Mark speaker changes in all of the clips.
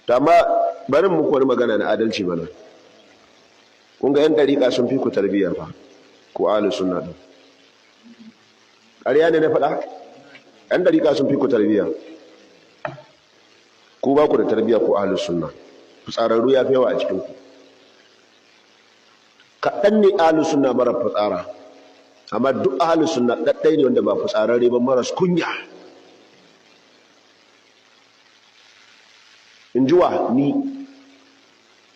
Speaker 1: to amma barin muku wani magana na adalci bana. Kun ga yan dariƙa sun fi ku tarbiyya fa ko ahlus sunna din. ƙarya ne na faɗa? Yan dariƙa sun fi ku tarbiyya. Ku ba ku da tarbiyya ko ahlus sunna. Fitsararru ya fi yawa a cikin ku. Kaɗan ne ahlus sunna mara fitsara, amma duk ahlus sunna ɗaɗɗai ne wanda ba fitsararre ba, maras kunya. In ji wa ni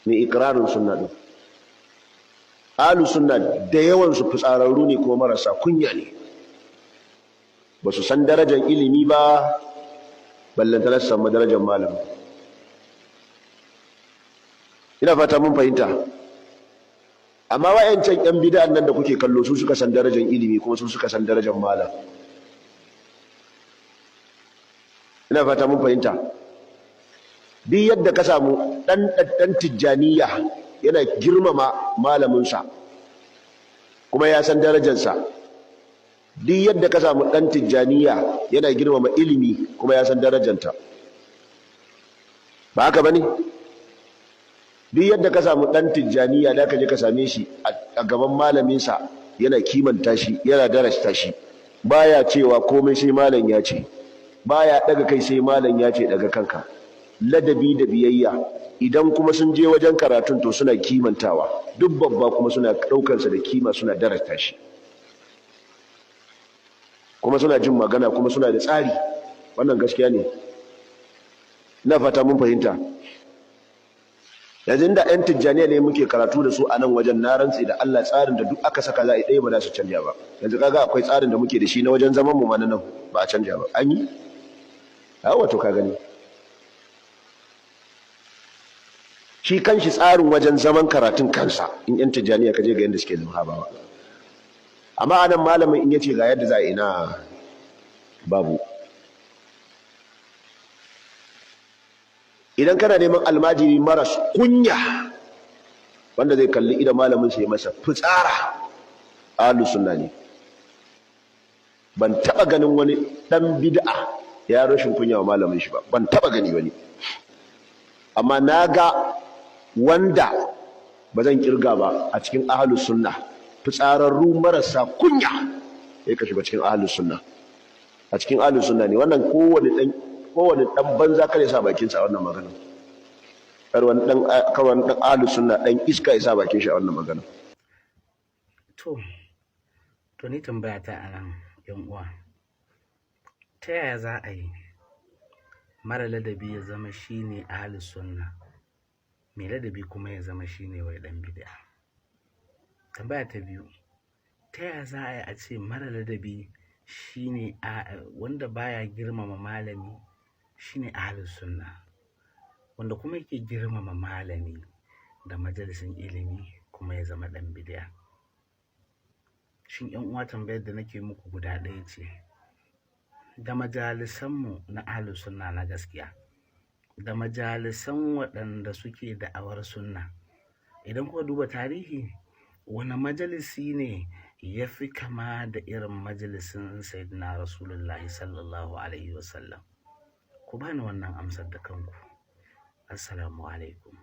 Speaker 1: mai ikirarin sunna ɗin. Ahlus sunna da yawansu fitsararru ne kuma marasa kunya ne, ba su san darajar ilimi ba, ballantana su samu darajar malami. Ina fata mun fahimta. Amma wa'yancan yan bid'an nan da kuke kallo su suka san darajar ilimi kuma su suka san darajar malam. Ina fata mun fahimta. Duk yadda ka samu dan tijjaniya yana girmama malaminsa kuma ya san darajarsa, duk yadda ka samu dan tijjaniya yana girmama ilimi kuma ya san darajarta, ba haka bane? Duk yadda ka samu dan tijjaniya da ka je ka same shi a gaban malaminsa yana kimanta shi, yana darasta shi, baya cewa komai sai malam ya ce, baya daga kai sai malam ya ce daga kanka. Ladabi da biyayya. Idan kuma sun je wajen karatun to suna kimantawa, duk babba kuma suna ɗaukarsa da kima, suna darasta shi, kuma suna jin magana, kuma suna da tsari. Wannan gaskiya ne. Ina fata mun fahimta. Yanzu da 'yan tijjaniya ne muke karatu da su a nan wajen, na rantsi da Allah tsarin da duk aka saka za a yi ɗaya ba za su canja ba. Yanzu kaga akwai tsarin da muke da shi na wajen zaman mu ma nan ba a canja ba. An yi? Wato ka gani. Shi kanshi tsarin wajen zaman karatun kansa, in 'yan tijjaniya ka je ga yadda suke zama ba. Amma anan malamin in yace ga yadda za a ina babu. Idan kana neman almajiri maras kunya wanda zai kalli idan malamin sai masa fitsara, ahlus sunna ne. Ban taba ganin wani dan bid'a ya rashin kunya wa malamin shi ba, ban taba gani wani. Amma naga wanda ba zan kirga ba a cikin ahlus sunna, fitsararru marasa kunya ya kashi ba cikin ahlus sunna. A cikin ahlus sunna ne wannan. Kowane dan banza kare sa bakin sa a wannan magana. Karwan dan ahlus sunna dan iska ya sa bakin shi a wannan magana.
Speaker 2: To ni tambaya ta anan yan uwa, ta yaya za a yi mara ladabi ya zama shine ahlus sunna, mai ladabi kuma ya zama shine wai dan bid'a? Tambaya ta biyu, ta yaya za a yi a ce mara ladabi shine wanda baya girmama malami shine ahlus sunna, wanda kuma yake girmama malami da majalisin ilimi kuma ya zama dan bid'a? Shin yan uwa, tambayar da nake muku guda ɗaya ce. Da majalisanmu na ahlus sunna na gaskiya, da majalisan waɗanda suke da'awar sunna, idan kuka duba tarihi, wani majalisi ne ya fi kama da irin majalisin sayyidina rasulullahi sallallahu alaihi wasallam? Ku bani wannan amsar da kanku. Assalamu alaikum.